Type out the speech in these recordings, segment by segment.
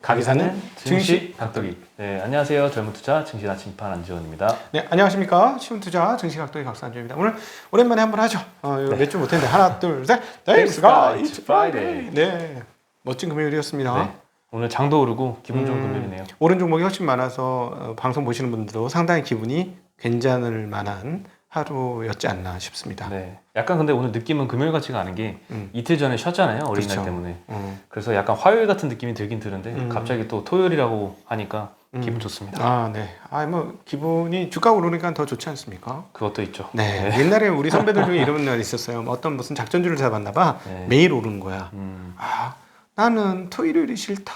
가기사는 증시 각도기. 네, 안녕하세요. 젊은 투자 증시 아침판 안지원입니다. 네, 안녕하십니까. 쉬운투자 증시각도기 박사안주입니다. 오늘 오랜만에 한번 하죠. 몇 주 못했는데 하나, 둘, 셋. Thanks God, it's Friday. 네, 멋진 금요일이었습니다. 네, 오늘 장도 오르고 기분 좋은 금요일이네요. 오른 종목이 훨씬 많아서 방송 보시는 분들도 상당히 기분이 괜찮을 만한 하루였지 않나 싶습니다. 네, 약간 근데 오늘 느낌은 금요일 같지가 않은 게 이틀 전에 쉬었잖아요. 어린이날 그렇죠. 때문에. 그래서 약간 화요일 같은 느낌이 들긴 드는데 갑자기 또 토요일이라고 하니까 기분 좋습니다. 아, 네. 뭐 기분이 주가 오르니까 더 좋지 않습니까? 그것도 있죠. 네. 옛날에 우리 선배들 중에 이런 날 있었어요. 어떤 무슨 작전주를 잡았나 봐. 네. 매일 오르는 거야. 아, 나는 토요일이 싫다.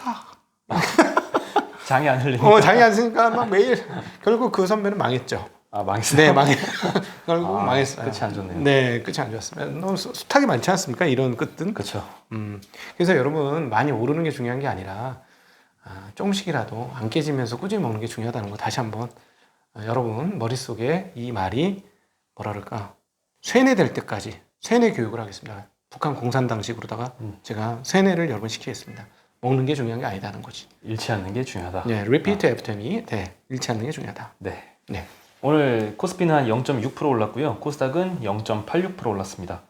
장이 안 흘리니까. 장이 안 쓰니까 막 매일. 결국 그 선배는 망했죠. 아, 망했어요. 네, 결국 망했어요. 끝이 안 좋네요. 네, 끝이 안 좋았습니다. 너무 숱하게 많지 않습니까? 이런 끝은. 그렇죠. 그래서 여러분 많이 오르는 게 중요한 게 아니라 조금씩이라도 안 깨지면서 꾸준히 먹는 게 중요하다는 거 다시 한번 여러분 머릿속에 이 말이 뭐라 그럴까 쇠뇌될 때까지 쇠뇌 교육을 하겠습니다. 북한 공산당식으로다가 제가 쇠뇌를 여러 번 시키겠습니다. 먹는 게 중요한 게 아니다는 거지. 잃지 않는 게 중요하다. 네, repeat after me. 네, 잃지 않는 게 중요하다. 네. 네. 오늘 코스피는 한 0.6% 올랐고요. 코스닥은 0.86% 올랐습니다.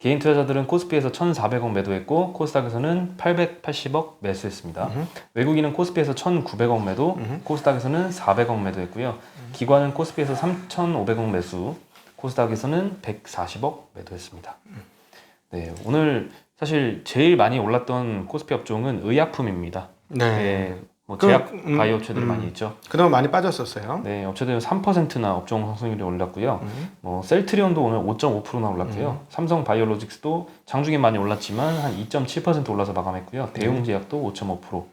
개인 투자자들은 코스피에서 1,400억 매도했고 코스닥에서는 880억 매수했습니다. 외국인은 코스피에서 1,900억 매도, 코스닥에서는 400억 매도했고요. 기관은 코스피에서 3,500억 매수, 코스닥에서는 140억 매도했습니다. 네, 오늘 사실 제일 많이 올랐던 코스피 업종은 의약품입니다. 네, 뭐 제약 바이오 업체들이 많이 있죠. 그동안 많이 빠졌었어요. 네, 업체들은 3%나 업종 상승률이 올랐고요. 뭐 셀트리온도 오늘 5.5%나 올랐고요. 삼성 바이오로직스도 장중에 많이 올랐지만 한 2.7% 올라서 마감했고요. 대웅제약도 5.5%.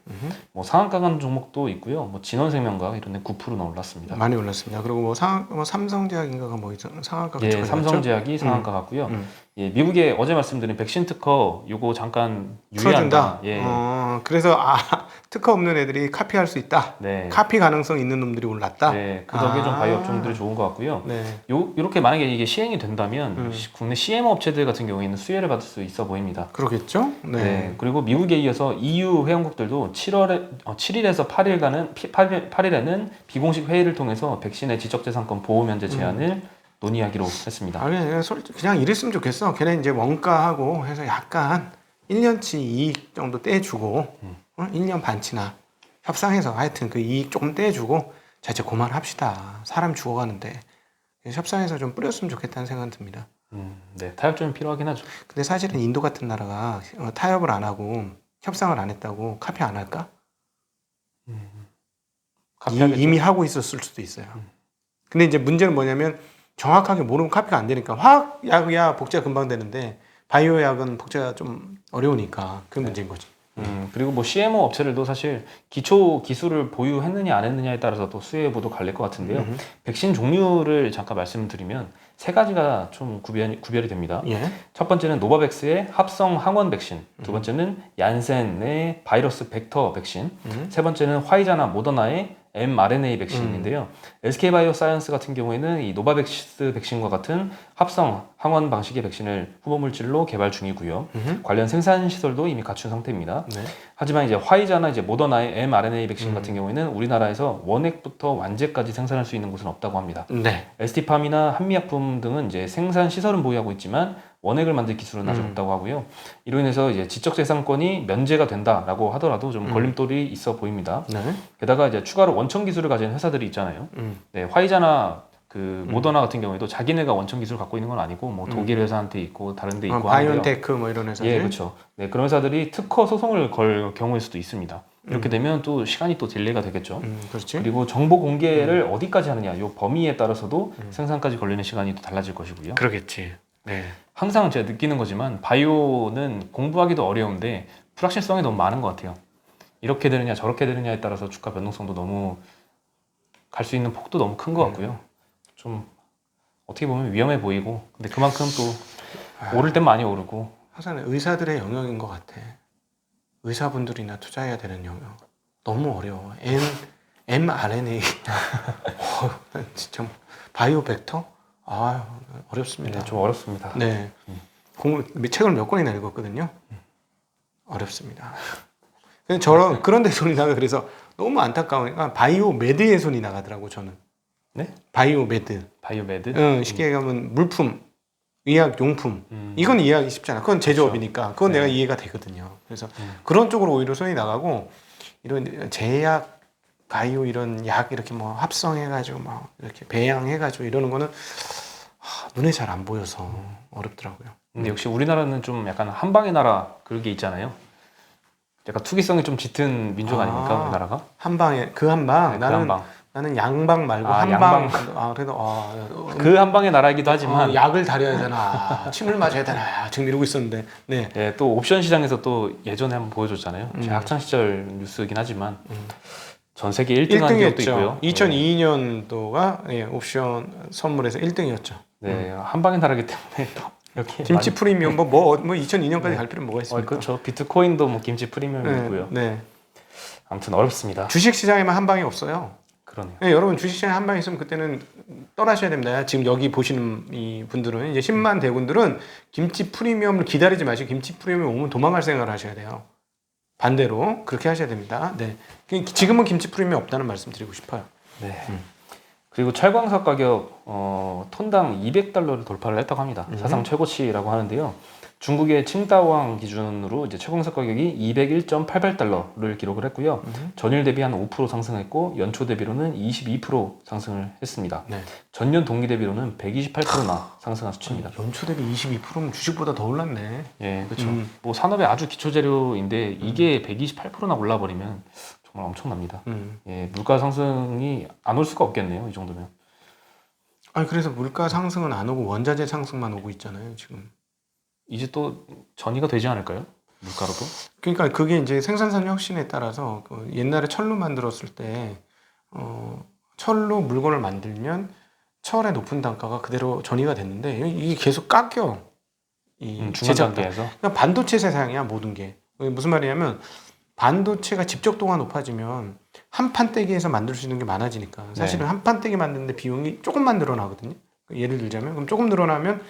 뭐 상한가 간 종목도 있고요. 뭐 진원생명과 이런 데 9%나 올랐습니다. 많이 올랐습니다. 그리고 뭐 삼성제약인가가 뭐 상한가가 예, 삼성제약이 상한가 같고요. 예, 미국에 어제 말씀드린 백신 특허 요거 잠깐 유예한다. 예. 그래서 특허 없는 애들이 카피할 수 있다. 네. 카피 가능성 있는 놈들이 올랐다. 네, 그 덕에 좀 바이오 업종들이 좋은 것 같고요. 네. 이렇게 만약에 이게 시행이 된다면 국내 CMO 업체들 같은 경우에는 수혜를 받을 수 있어 보입니다. 그러겠죠? 네. 네. 그리고 미국에 이어서 EU 회원국들도 7일에서 8일에는 비공식 회의를 통해서 백신의 지적재산권 보호 면제 제한을 논의하기로 했습니다. 그냥 이랬으면 좋겠어. 걔네 이제 원가하고 해서 약간 1년치 이익 정도 떼주고 1년 반치나 협상해서 하여튼 그 이익 조금 떼주고 자 이제 그만합시다. 사람 죽어가는데 협상해서 좀 뿌렸으면 좋겠다는 생각이 듭니다. 네, 타협 좀 필요하긴 하죠. 근데 사실은 인도 같은 나라가 타협을 안 하고 협상을 안 했다고 카피 안 할까? 이미 하고 있었을 수도 있어요. 근데 이제 문제는 뭐냐면 정확하게 모르면 카피가 안 되니까 화학약이야 복제가 금방 되는데 바이오 약은 복제가 좀 어려우니까 그게 문제인 거지. 그리고 뭐 CMO 업체들도 사실 기초 기술을 보유했느냐 안 했느냐에 따라서 또 수혜 여부도 갈릴 것 같은데요. 백신 종류를 잠깐 말씀드리면 세 가지가 좀 구별이 됩니다. 예. 첫 번째는 노바백스의 합성 항원 백신, 두 번째는 얀센의 바이러스 벡터 백신, 세 번째는 화이자나 모더나의 mRNA 백신인데요. SK바이오사이언스 같은 경우에는 이 노바백스 백신과 같은 합성 항원 방식의 백신을 후보 물질로 개발 중이고요. 관련 생산 시설도 이미 갖춘 상태입니다. 네. 하지만 이제 화이자나 이제 모더나의 mRNA 백신 같은 경우에는 우리나라에서 원액부터 완제까지 생산할 수 있는 곳은 없다고 합니다. 네. ST팜이나 한미약품 등은 이제 생산 시설은 보유하고 있지만 원액을 만들 기술은 아직 없다고 하고요. 이로 인해서 이제 지적재산권이 면제가 된다라고 하더라도 좀 걸림돌이 있어 보입니다. 네. 게다가 이제 추가로 원천 기술을 가진 회사들이 있잖아요. 네, 화이자나 그 모더나 같은 경우에도 자기네가 원천 기술을 갖고 있는 건 아니고 뭐 독일 회사한테 있고 다른 데 있고 바이온테크 뭐 이런 회사들. 예, 그렇죠. 네, 그런 회사들이 특허 소송을 걸 경우일 수도 있습니다. 이렇게 되면 또 시간이 또 딜레이가 되겠죠. 그렇지. 그리고 정보 공개를 어디까지 하느냐, 요 범위에 따라서도 생산까지 걸리는 시간이 또 달라질 것이고요. 그러겠지. 네. 항상 제가 느끼는 거지만 바이오는 공부하기도 어려운데 불확실성이 너무 많은 것 같아요. 이렇게 되느냐 저렇게 되느냐에 따라서 주가 변동성도 너무 갈 수 있는 폭도 너무 큰 것 같고요. 좀 어떻게 보면 위험해 보이고 근데 그만큼 또 오를 땐 많이 오르고 항상 의사들의 영역인 것 같아. 의사분들이나 투자해야 되는 영역 너무 어려워. mRNA 진짜 바이오 벡터 어렵습니다. 네, 좀 어렵습니다. 네. 책을 몇 권이나 읽었거든요. 어렵습니다. 저런 그런 데 손이 나가 그래서 너무 안타까우니까 바이오메드의 손이 나가더라고 저는. 네? 바이오메드. 바이오메드? 쉽게 얘기하면 물품, 의약용품. 음. 이건 이해하기 쉽잖아. 그건 제조업이니까. 그건 네. 내가 이해가 되거든요. 그래서 그런 쪽으로 오히려 손이 나가고 이런 제약, 바이오 이런 약 이렇게 뭐 합성해가지고 막 이렇게 배양해가지고 이러는 거는 눈에 잘 안 보여서 어렵더라고요. 근데 역시 우리나라는 좀 약간 한방의 나라 그런 게 있잖아요. 약간 투기성이 좀 짙은 민족 아닙니까 우리나라가? 한방에 그 한방. 네, 그 한방. 나는 양방 말고 아, 한방. 양방. 그래도 그 한방의 나라이기도 하지만 약을 다려야 되나, 침을 맞아야 되나 지금 이러고 있었는데, 네. 예, 또 옵션 시장에서 또 예전에 한번 보여줬잖아요. 제 학창 시절 뉴스이긴 하지만 전 세계 1등한 기업도 있고요. 2002년도가 옵션 선물에서 1등이었죠. 네, 한방의 나라기 때문에 또 이렇게 김치 프리미엄 뭐 2002년까지 네. 갈 필요는 뭐가 있습니까? 그렇죠. 비트코인도 뭐 김치 프리미엄이 네, 있고요. 네. 아무튼 어렵습니다. 주식 시장에만 한 방이 없어요. 그러네요. 네, 여러분 주식 시장에 한 방 있으면 그때는 떠나셔야 됩니다. 지금 여기 보시는 이 분들은 이제 10만 대군들은 김치 프리미엄을 기다리지 마시고 김치 프리미엄이 오면 도망갈 생각을 하셔야 돼요. 반대로 그렇게 하셔야 됩니다. 네. 지금은 김치 프리미엄 없다는 말씀 드리고 싶어요. 네. 그리고 철광석 가격 톤당 200달러를 돌파를 했다고 합니다. 사상 최고치라고 하는데요. 중국의 칭다오항 기준으로 이제 철광석 가격이 201.88달러를 기록을 했고요. 전일 대비 한 5% 상승했고 연초 대비로는 22% 상승을 했습니다. 네. 전년 동기 대비로는 128%나 상승한 수치입니다. 연초 대비 22%면 주식보다 더 올랐네. 예, 그렇죠. 뭐 산업의 아주 기초 재료인데 이게 128%나 올라버리면 정말 엄청납니다. 예, 물가 상승이 안 올 수가 없겠네요. 이 정도면. 아니 그래서 물가 상승은 안 오고 원자재 상승만 오고 있잖아요, 지금. 이제 또 전이가 되지 않을까요? 물가로도? 그러니까 그게 이제 생산산 혁신에 따라서 그 옛날에 철로 만들었을 때 철로 물건을 만들면 철의 높은 단가가 그대로 전이가 됐는데 이게 계속 깎여. 이 중간 제작다. 단계에서. 그러니까 반도체 세상이야 모든 게. 무슨 말이냐면 반도체가 집적도가 높아지면 한 판때기에서 만들 수 있는 게 많아지니까 사실은 한 판때기 만드는데 비용이 조금만 늘어나거든요. 예를 들자면 그럼 조금 늘어나면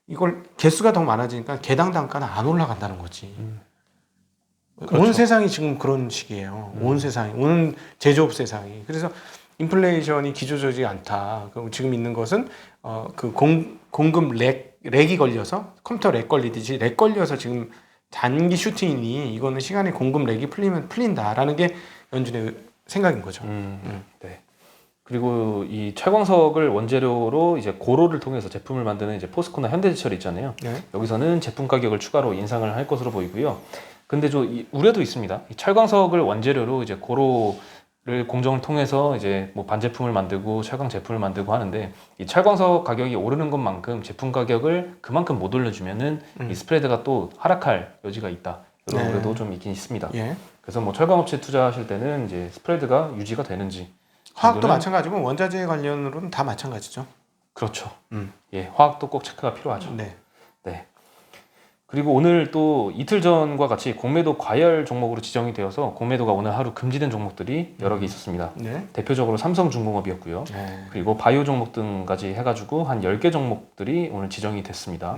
이걸 개수가 더 많아지니까 개당 단가는 안 올라간다는 거지. 그렇죠. 온 세상이 지금 그런 식이에요. 온 세상이, 온 제조업 세상이. 그래서 인플레이션이 기조적이지 않다. 그럼 지금 있는 것은 그 공급 렉이 걸려서 컴퓨터 렉 걸리듯이 렉 걸려서 지금 단기 슈팅이니 이거는 시간에 공급 렉이 풀리면 풀린다라는 게 연준의 생각인 거죠. 네. 그리고 이 철광석을 원재료로 이제 고로를 통해서 제품을 만드는 이제 포스코나 현대제철 있잖아요. 네. 여기서는 제품 가격을 추가로 인상을 할 것으로 보이고요. 근데 우려도 있습니다. 이 철광석을 원재료로 이제 고로를 공정을 통해서 이제 뭐 반제품을 만들고 철광 제품을 만들고 하는데 이 철광석 가격이 오르는 것만큼 제품 가격을 그만큼 못 올려주면은 이 스프레드가 또 하락할 여지가 있다. 이런 네. 우려도 좀 있긴 있습니다. 예. 그래서 뭐 철광업체 투자하실 때는 이제 스프레드가 유지가 되는지 화학도 정도는- 마찬가지고 원자재 관련으로는 다 마찬가지죠. 그렇죠. 예, 화학도 꼭 체크가 필요하죠. 네. 네. 그리고 오늘 또 이틀 전과 같이 공매도 과열 종목으로 지정이 되어서 공매도가 오늘 하루 금지된 종목들이 여러 개 있었습니다. 네. 대표적으로 삼성중공업이었고요. 네. 그리고 바이오 종목 등까지 해가지고 한 10개 종목들이 오늘 지정이 됐습니다.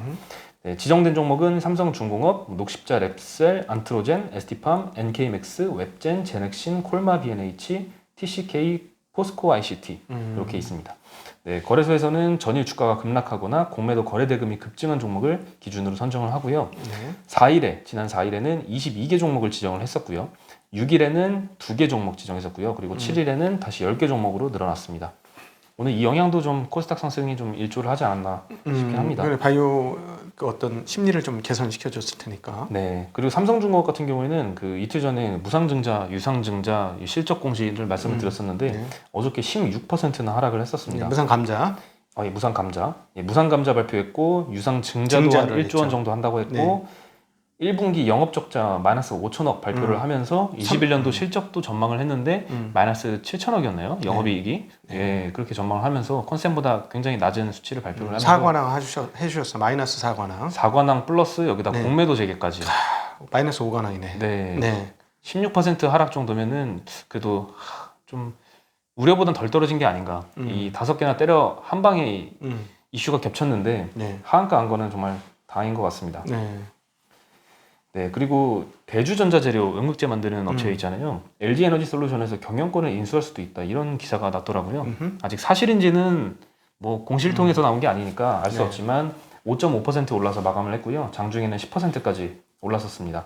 네, 지정된 종목은 삼성중공업, 녹십자 랩셀, 안트로젠, 에스티팜, NK맥스, 웹젠, 제넥신, 콜마 B&H, TCK, 포스코 ICT 이렇게 있습니다. 네, 거래소에서는 전일 주가가 급락하거나 공매도 거래 대금이 급증한 종목을 기준으로 선정을 하고요. 네. 4일에 지난 4일에는 22개 종목을 지정을 했었고요. 6일에는 2개 종목 지정했었고요. 그리고 7일에는 다시 10개 종목으로 늘어났습니다. 오늘 이 영향도 좀 코스닥 상승이 좀 일조를 하지 않았나 싶긴 합니다. 그래, 바이오 그 어떤 심리를 좀 개선시켜 줬을 테니까. 네. 그리고 삼성중공업 같은 경우에는 그 이틀 전에 무상증자, 유상증자 실적 공시를 말씀을 드렸었는데 네. 어저께 16%나 하락을 했었습니다. 무상 감자. 예, 무상감자. 예, 무상감자 발표했고 유상증자도 한 1조 원 했죠. 정도 한다고 했고 1분기 영업적자 마이너스 5천억 발표를 하면서 21년도 실적도 전망을 했는데 마이너스 7천억이었나요? 영업이익이. 예, 그렇게 전망을 하면서 컨센보다 굉장히 낮은 수치를 발표를 하면서 사관왕 해주셨어. 마이너스 사관왕. 사관왕 플러스 여기다 네. 공매도 재개까지. 마이너스 5관왕이네. 네. 네. 16% 하락 정도면은 그래도 좀 우려보단 덜 떨어진 게 아닌가. 이 5개나 때려 한 방에 이슈가 겹쳤는데 네. 하한가 한 거는 정말 다행인 것 같습니다. 네. 네, 그리고 대주전자재료 응급제 만드는 업체 있잖아요. LG 에너지 솔루션에서 경영권을 인수할 수도 있다. 이런 기사가 났더라고요. 아직 사실인지는 뭐 공시를 통해서 나온 게 아니니까 알 수 네. 없지만 5.5% 올라서 마감을 했고요. 장중에는 10%까지 올랐었습니다.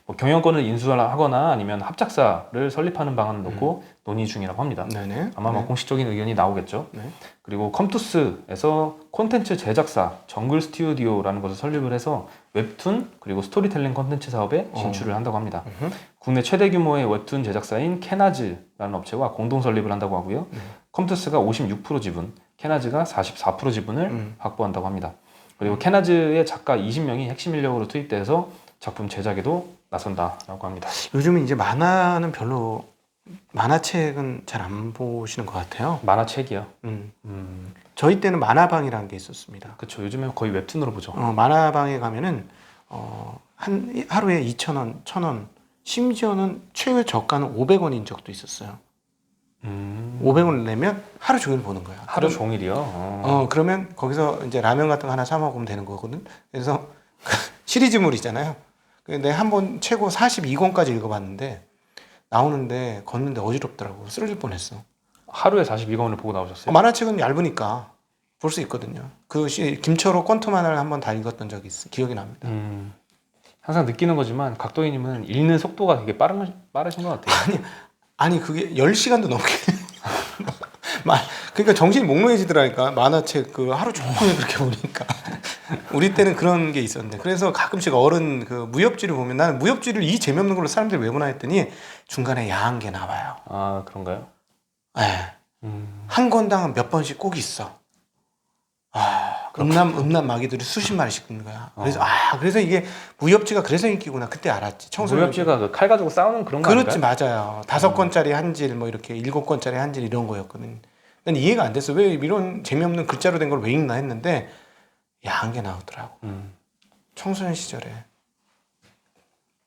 뭐 경영권을 인수하거나 아니면 합작사를 설립하는 방안을 놓고 논의 중이라고 합니다. 네네. 아마 뭐 네. 공식적인 의견이 나오겠죠. 네. 그리고 컴투스에서 콘텐츠 제작사 정글 스튜디오라는 것을 설립을 해서 웹툰 그리고 스토리텔링 콘텐츠 사업에 진출을 한다고 합니다. 국내 최대 규모의 웹툰 제작사인 캐나즈라는 업체와 공동 설립을 한다고 하고요. 컴투스가 56% 지분, 캐나즈가 44% 지분을 확보한다고 합니다. 그리고 캐나즈의 작가 20명이 핵심 인력으로 투입돼서 작품 제작에도 나선다라고 합니다. 요즘은 이제 만화는 별로 만화책은 잘 안 보시는 것 같아요. 만화책이요. 저희 때는 만화방이라는 게 있었습니다. 그렇죠. 요즘에 거의 웹툰으로 보죠. 만화방에 가면은 한 하루에 2,000원, 1,000원, 심지어는 최고 저가는 500원인 적도 있었어요. 500원을 내면 하루 종일 보는 거야. 하루 종일이요? 그러면 거기서 이제 라면 같은 거 하나 사 먹으면 되는 거거든. 그래서 시리즈물이잖아요. 근데 한 번 최고 42권까지 읽어봤는데 나오는데 걷는데 어지럽더라고. 쓰러질 뻔했어. 하루에 42권을 보고 나오셨어요? 만화책은 얇으니까 볼 수 있거든요. 김철호 권투만화를 한번 다 읽었던 적이 기억이 납니다. 항상 느끼는 거지만 각도이님은 읽는 속도가 되게 빠르신 것 같아요. 아니 그게 10시간도 넘게 그러니까 정신이 몽롱해지더라니까. 만화책 그 하루 종일 그렇게 보니까. 우리 때는 그런 게 있었는데, 그래서 가끔씩 어른 그 무협지를 보면, 나는 무협지를 이 재미없는 걸로 사람들이 왜 보나 했더니 중간에 야한 게 나와요. 아, 그런가요? 네. 한 권당 몇 번씩 꼭 있어. 음란 마귀들이 수십 마리씩 있는 거야. 그래서 이게 무협지가 그래서 인기구나. 그때 알았지. 무협지가 그 칼 가지고 싸우는 그런 거 그렇지, 아닌가요? 맞아요. 5권짜리 한 질, 뭐 이렇게 7권짜리 한 질 이런 거였거든. 난 이해가 안 됐어. 왜 이런 재미없는 글자로 된 걸 왜 읽나 했는데 야한 게 나오더라고. 청소년 시절에.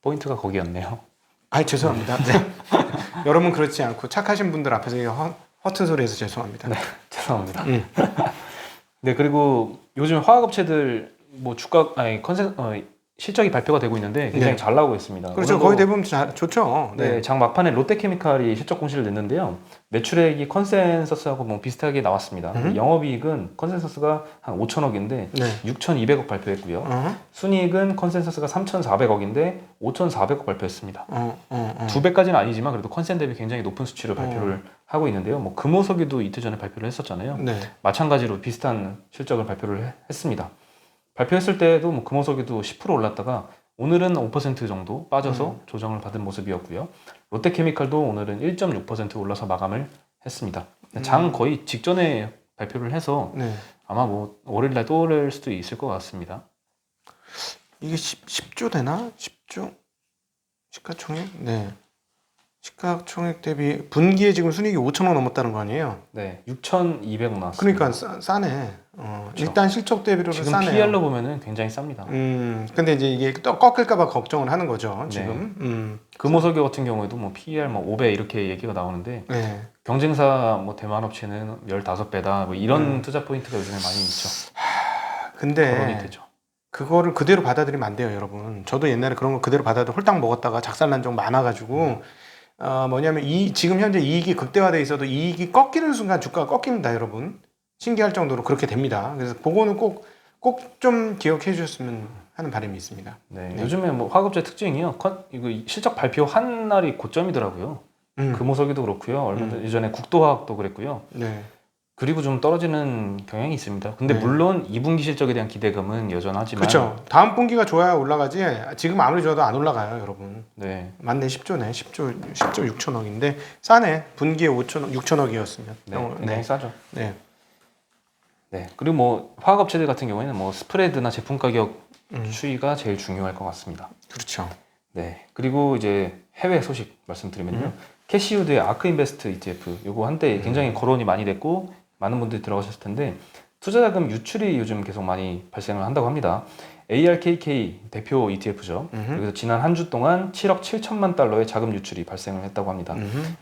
포인트가 거기였네요. 아이, 죄송합니다. 네. 여러분 그렇지 않고 착하신 분들 앞에서 허튼 소리해서 죄송합니다. 네, 죄송합니다. 네, 그리고 요즘 화학업체들 뭐 실적이 발표가 되고 있는데 굉장히 네. 잘 나오고 있습니다. 그렇죠. 오늘도 거의 대부분 좋죠. 네, 장 막판에 롯데케미칼이 실적 공시를 냈는데요. 매출액이 컨센서스하고 뭐 비슷하게 나왔습니다. 영업이익은 컨센서스가 한 5천억인데 네. 6,200억 발표했고요. 순이익은 컨센서스가 3,400억인데 5,400억 발표했습니다. 2배까지는 아니지만 그래도 컨센 대비 굉장히 높은 수치를 발표를 하고 있는데요. 뭐 금호석유도 이틀 전에 발표를 했었잖아요. 네. 마찬가지로 비슷한 실적을 발표를 했습니다. 발표했을 때도 뭐 금호석유도 10% 올랐다가 오늘은 5% 정도 빠져서 조정을 받은 모습이었고요. 롯데케미칼도 오늘은 1.6% 올라서 마감을 했습니다. 장 거의 직전에 발표를 해서 네. 아마 뭐 월요일날 또 오를 수도 있을 것 같습니다. 이게 10조 되나? 10조? 시가총액? 네. 시가총액 대비 분기에 지금 순이익이 5천억 넘었다는 거 아니에요? 네, 6,200억 나왔습니다. 그러니까 싸네. 일단 실적 대비로는 지금 싸네요. PR로 보면은 굉장히 쌉니다. 근데 이제 이게 또 꺾일까봐 걱정을 하는 거죠, 지금. 네. 금호석유 같은 경우에도 뭐 PER 뭐 5배 이렇게 얘기가 나오는데 네. 경쟁사 뭐 대만 업체는 15배다 뭐 이런 투자 포인트가 요즘에 많이 있죠. 거론이 근데 되죠. 그거를 그대로 받아들이면 안 돼요, 여러분. 저도 옛날에 그런 거 그대로 받아도 홀딱 먹었다가 작살난 적 많아가지고 뭐냐면 지금 현재 이익이 극대화돼 있어도 이익이 꺾이는 순간 주가가 꺾입니다, 여러분. 신기할 정도로 그렇게 됩니다. 그래서 그거는 꼭 좀 기억해 주셨으면 하는 바람이 있습니다. 네, 요즘에 뭐 화학업체 특징이요. 이거 실적 발표 한 날이 고점이더라고요. 금호석유도 그렇고요. 얼마 예전에 국도화학도 그랬고요. 네. 그리고 좀 떨어지는 경향이 있습니다. 근데 물론 2분기 실적에 대한 기대감은 여전하지만 그렇죠. 다음 분기가 좋아야 올라가지. 지금 아무리 좋아도 안 올라가요, 여러분. 네. 맞네, 10조네. 10조 6천억인데 싸네. 분기에 5천억, 6천억이었으면. 네, 굉장히 싸죠. 네. 네. 그리고 뭐 화학업체들 같은 경우에는 뭐 스프레드나 제품 가격 추이가 제일 중요할 것 같습니다. 그렇죠. 네. 그리고 이제 해외 소식 말씀드리면요. 캐시우드의 아크인베스트 ETF 요거 한때 굉장히 거론이 많이 됐고 많은 분들이 들어가셨을 텐데 투자자금 유출이 요즘 계속 많이 발생을 한다고 합니다. ARKK 대표 ETF죠. 그래서 지난 한 주 동안 7억 7천만 달러의 자금 유출이 발생을 했다고 합니다.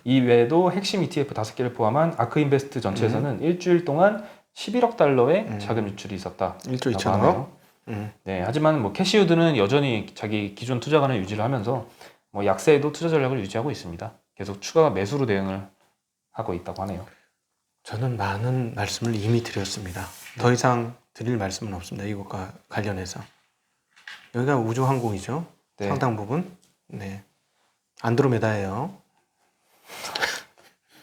이 외에도 핵심 ETF 5개를 포함한 아크인베스트 전체에서는 일주일 동안 11억 달러의 자금 유출이 있었다. 1조 2천억. 네, 하지만 뭐 캐시우드는 여전히 자기 기존 투자관을 유지를 하면서 뭐 약세에도 투자 전략을 유지하고 있습니다. 계속 추가 매수로 대응을 하고 있다고 하네요. 저는 많은 말씀을 이미 드렸습니다. 더 이상 드릴 말씀은 없습니다. 이것과 관련해서. 여기가 우주항공이죠. 네. 상당 부분. 네. 안드로메다예요.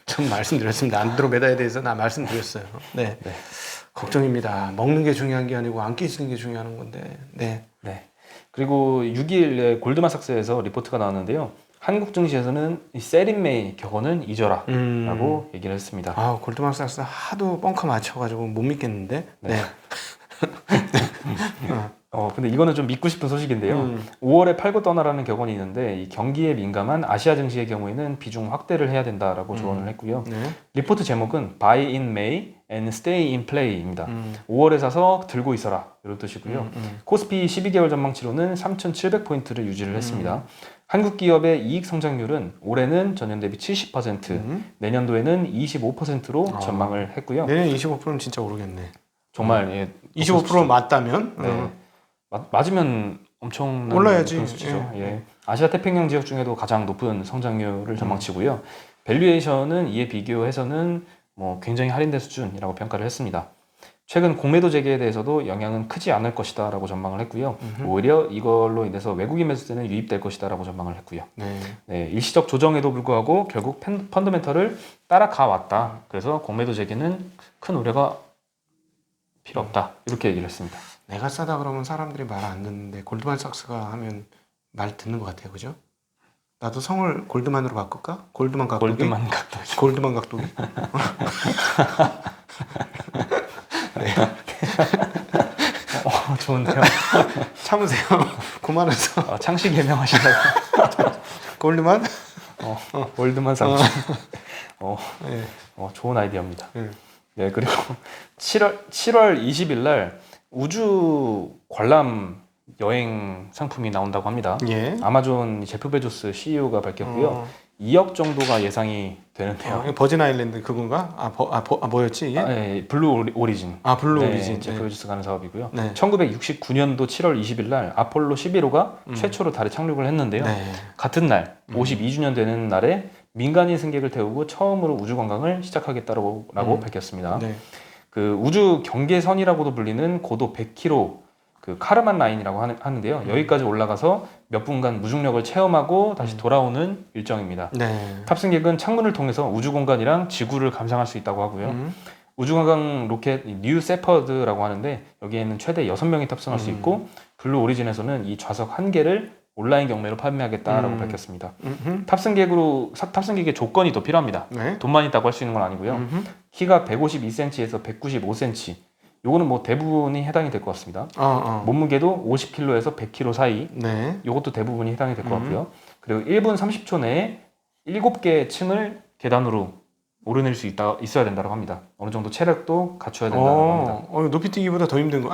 좀 말씀드렸습니다. 안드로메다에 대해서 나 말씀드렸어요. 네. 네. 걱정입니다. 먹는 게 중요한 게 아니고 안 깨지는 게 중요한 건데. 네. 네. 그리고 6일에 골드만삭스에서 리포트가 나왔는데요. 한국 증시에서는 이 세린메이 격언은 잊어라라고 얘기를 했습니다. 아, 골드만삭스 하도 뻥카 맞춰가지고 못 믿겠는데. 네. 근데 이거는 좀 믿고 싶은 소식인데요. 5월에 팔고 떠나라는 격언이 있는데 이 경기에 민감한 아시아 증시의 경우에는 비중 확대를 해야 된다라고 조언을 했고요. 네. 리포트 제목은 Buy in May and Stay in Play입니다. 5월에 사서 들고 있어라 이런 뜻이고요. 코스피 12개월 전망치로는 3,700포인트를 유지를 했습니다. 한국 기업의 이익 성장률은 올해는 전년 대비 70%, 내년도에는 25%로 전망을 했고요. 내년 25%는 진짜 오르겠네. 정말 예, 25% 맞다면? 네. 맞으면 엄청난 올라야지. 높은 수치죠. 예. 아시아 태평양 지역 중에도 가장 높은 성장률을 전망치고요. 밸류에이션은 이에 비교해서는 뭐 굉장히 할인된 수준이라고 평가를 했습니다. 최근 공매도 재개에 대해서도 영향은 크지 않을 것이다라고 전망을 했고요. 오히려 이걸로 인해서 외국인 매수세는 유입될 것이다라고 전망을 했고요. 네. 네, 일시적 조정에도 불구하고 결국 펀더멘털을 따라가 왔다. 그래서 공매도 재개는 큰 우려가 필요 없다. 이렇게 얘기를 했습니다. 내가 싸다 그러면 사람들이 말 안 듣는데 골드만삭스가 하면 말 듣는 것 같아요. 그죠? 나도 성을 골드만으로 바꿀까? 골드만 각도기? 골드만 각도기. 골드만 각도기? 네. 좋은데요. 참으세요. 그만해서. 창씨 개명하시다가 골드만? 월드만 상품. 네. 좋은 아이디어입니다. 네. 네, 그리고 7월 20일 날 우주 관람 여행 상품이 나온다고 합니다. 예. 아마존 제프 베조스 CEO가 밝혔고요. 2억 정도가 예상이 되는데요. 이거 버진 아일랜드 그건가? 뭐였지? 이게? 네, 블루 오리진. 블루 네, 오리진. 제프 네. 베조스가 하는 사업이고요. 네. 1969년도 7월 20일 날 아폴로 11호가 최초로 달에 착륙을 했는데요. 네. 같은 날 52주년 되는 날에 민간인 승객을 태우고 처음으로 우주 관광을 시작하겠다고 밝혔습니다. 네. 그 우주 경계선이라고도 불리는 고도 100km 그 카르만 라인이라고 하는데요. 여기까지 올라가서 몇 분간 무중력을 체험하고 다시 돌아오는 일정입니다. 네. 탑승객은 창문을 통해서 우주 공간이랑 지구를 감상할 수 있다고 하고요. 우주관광 로켓 뉴 세퍼드라고 하는데 여기에는 최대 6명이 탑승할 수 있고 블루 오리진에서는 이 좌석 1개를 온라인 경매로 판매하겠다라고 밝혔습니다. 탑승객의 조건이 더 필요합니다. 네. 돈만 있다고 할 수 있는 건 아니고요. 키가 152cm에서 195cm. 요거는 뭐 대부분이 해당이 될 것 같습니다. 몸무게도 50kg에서 100kg 사이. 네. 요것도 대부분이 해당이 될 것 같고요. 그리고 1분 30초 내에 7개의 층을 계단으로 오르낼 수 있어야 된다고 합니다. 어느 정도 체력도 갖춰야 된다고 합니다. 높이 뛰기보다 더 힘든 거.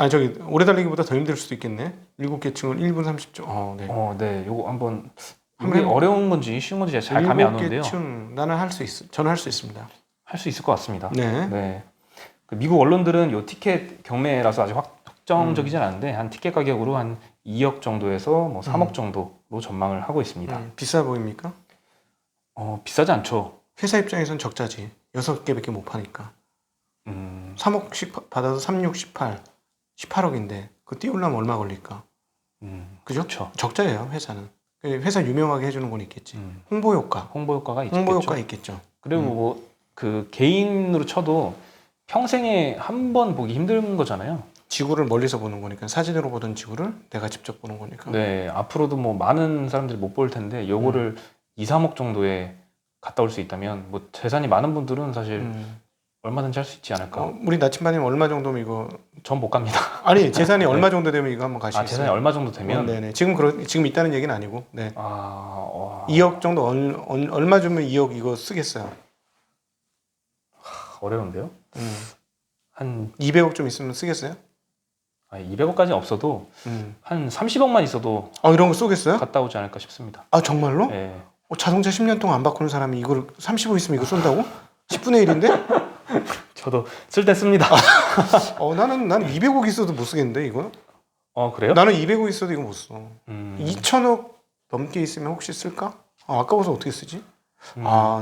오래 달리기보다 더 힘들 수도 있겠네. 7개 층을 1분 30초. 네. 네. 요거 한번 한번 이게 어려운 건지 쉬운 건지 잘 감이 안 오는데요. 7개 층 나는 할 수 있어. 저는 할 수 있습니다. 할 수 있을 것 같습니다. 네. 네. 그 미국 언론들은 요 티켓 경매라서 아직 확정적이진 않은데 한 티켓 가격으로 한 2억 정도에서 뭐 3억 정도로 전망을 하고 있습니다. 비싸 보입니까? 비싸지 않죠. 회사 입장에선 적자지. 6개밖에 못 파니까. 3억 받아서 3, 6, 18. 18억인데 그 띄우려면 얼마 걸릴까? 그죠? 그쵸. 적자예요, 회사는. 회사 유명하게 해주는 건 있겠지. 홍보 효과. 홍보 효과가 있겠죠. 홍보 효과 있겠죠. 그리고 뭐 그 개인으로 쳐도 평생에 한 번 보기 힘든 거잖아요. 지구를 멀리서 보는 거니까 사진으로 보던 지구를 내가 직접 보는 거니까. 네, 앞으로도 뭐 많은 사람들이 못 볼 텐데 요거를 2, 3억 정도에 갔다 올 수 있다면 뭐 재산이 많은 분들은 사실 얼마든지 할 수 있지 않을까. 우리 나침반님 얼마 정도면 이거? 전 못 갑니다. 아니 재산이 얼마 정도 되면 이거 한번 가시겠어요? 재산이 얼마 정도 되면? 네네. 지금 있다는 얘기는 아니고. 네. 2억 2억 정도 얼마 주면 2억 이거 쓰겠어요? 어려운데요? 한 200억 좀 있으면 쓰겠어요? 200억까지 없어도 한 30억만 있어도 이런 거 쏘겠어요? 갔다 오지 않을까 싶습니다. 정말로? 네. 자동차 10년 동안 안 바꾸는 사람이 이걸 30억 있으면 이거 쏜다고? 10분의 1인데? 저도 쓸 때 씁니다. 난 200억 있어도 못 쓰겠는데 이거? 그래요? 나는 200억 있어도 이거 못 써. 음. 2천억 넘게 있으면 혹시 쓸까? 아까워서 어떻게 쓰지?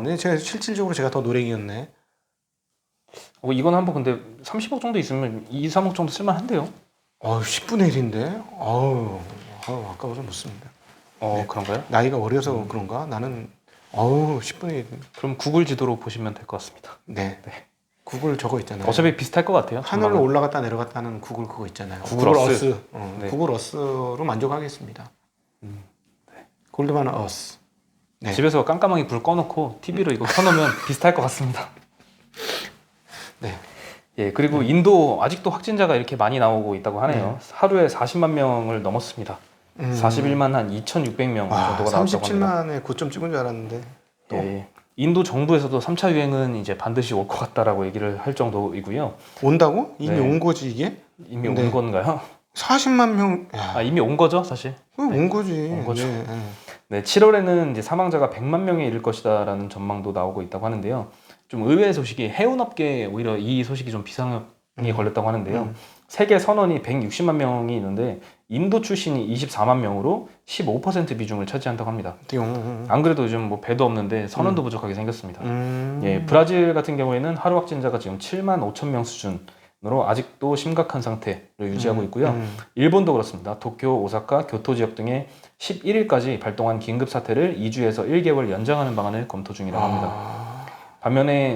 네, 실질적으로 제가 더 노랭이였네. 이건 한번 근데 30억 정도 있으면 2, 3억 정도 쓸만한데요. 10분의 1인데? 아까워서 못 씁니다. 네. 그런가요? 나이가 어려서 그런가? 나는 10분의 1. 그럼 구글 지도로 보시면 될 것 같습니다. 네. 구글 저거 있잖아요. 어차피 비슷할 것 같아요. 하늘로 전망은. 올라갔다 내려갔다 하는 구글 그거 있잖아요. 구글 어스. 네. 구글 어스로 만족하겠습니다. 골드만 어스. 네. 집에서 깜깜하게 불 꺼놓고 TV로 이거 켜놓으면 비슷할 것 같습니다. 네. 예, 그리고 인도 아직도 확진자가 이렇게 많이 나오고 있다고 하네요. 하루에 40만 명을 넘었습니다. 41만 한 2,600명 정도가 나왔다고 합니다. 37만에 고점 찍은 줄 알았는데. 또. 예, 인도 정부에서도 3차 유행은 이제 반드시 올 것 같다라고 얘기를 할 정도이고요. 온다고? 이미 네. 온 거지 이게? 이미 네. 온 건가요? 40만 명. 야, 이미 온 거죠, 사실. 온 거지. 온 거죠. 네. 네, 7월에는 이제 사망자가 100만 명에 이를 것이다라는 전망도 나오고 있다고 하는데요. 좀 의외의 소식이 해운업계에 오히려 이 소식이 좀 비상이 걸렸다고 하는데요. 세계 선원이 160만 명이 있는데 인도 출신이 24만 명으로 15% 비중을 차지한다고 합니다. 안 그래도 요즘 뭐 배도 없는데 선원도 부족하게 생겼습니다. 예, 브라질 같은 경우에는 하루 확진자가 지금 7만 5천 명 수준으로 아직도 심각한 상태를 유지하고 있고요. 일본도 그렇습니다. 도쿄, 오사카, 교토 지역 등에 11일까지 발동한 긴급 사태를 2주에서 1개월 연장하는 방안을 검토 중이라고 합니다. 반면에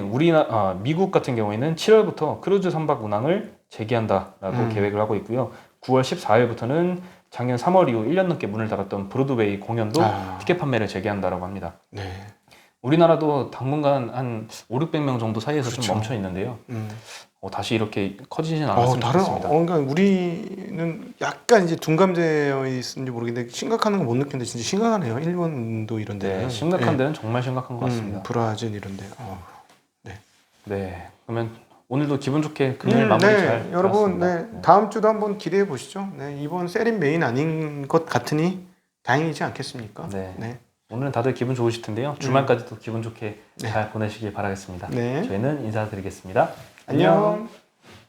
미국 같은 경우에는 7월부터 크루즈 선박 운항을 재개한다라고 계획을 하고 있고요. 9월 14일부터는 작년 3월 이후 1년 넘게 문을 닫았던 브로드웨이 공연도 티켓 판매를 재개한다라고 합니다. 네. 우리나라도 당분간 한 5, 600명 정도 사이에서 그렇죠. 좀 멈춰 있는데요. 다시 이렇게 커지진 않았으면 좋겠습니다. 그러니까 우리는 약간 이제 둔감되어 있는지 모르겠는데 심각한 건 못 느끼는데 진짜 심각하네요. 일본도 이런 데는. 네, 심각한 데는 정말 심각한 것 같습니다. 브라질 이런 데. 네, 그러면 오늘도 기분 좋게 금요일 마무리 잘 여러분, 되었습니다. 다음 주도 한번 기대해 보시죠. 네, 이번 세린 메인 아닌 것 같으니 다행이지 않겠습니까? 네. 오늘은 다들 기분 좋으실 텐데요. 주말까지도 기분 좋게 잘 보내시길 바라겠습니다. 네. 저희는 인사드리겠습니다. 안녕.